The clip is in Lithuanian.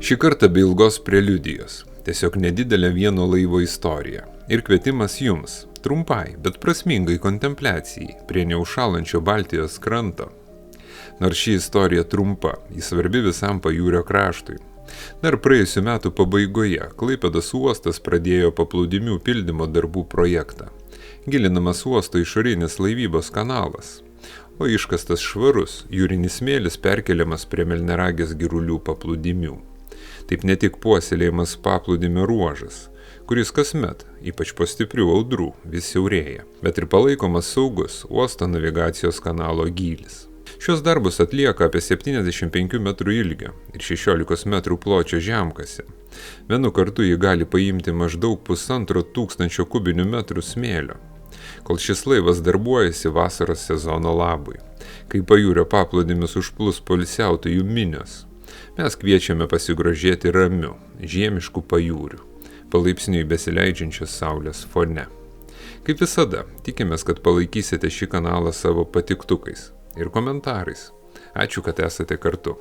Šį kartą be ilgos preliudijos, tiesiog nedidelė vieno laivo istorija ir kvietimas jums, trumpai, bet prasmingai kontempliacijai prie neužšąlančio Baltijos kranto. Nors ši istorija trumpa, jis svarbi visam pajūrio kraštui. Dar praėjusių metų pabaigoje Klaipėdos uostas pradėjo paplūdimių pildymo darbų projektą. Gilinamas uosto išorinis laivybos kanalas, o iškastas švarus jūrinis smėlis perkeliamas prie Melnragės Girulių paplūdimių. Taip ne tik puoselėjimas paplūdimio ruožas, kuris kasmet, ypač po stiprių audrų, vis siaurėja, bet ir palaikomas saugus uosto navigacijos kanalo gylis. Šios darbus atlieka apie 75 metrų ilgio ir 16 metrų pločio žemkasė. Vienu kartu jį gali paimti maždaug 1500 kubinių metrų smėlio. Kol šis laivas darbuojasi vasaros sezono labui, kai pajūrio paplūdimius užplūs poilsiautojų minios, mes kviečiame pasigrožėti ramiu, žiemišku pajūriu, palaipsniui besileidžiančios saulės fone. Kaip visada, tikimės, kad palaikysite šį kanalą savo patiktukais ir komentarais. Ačiū, kad esate kartu.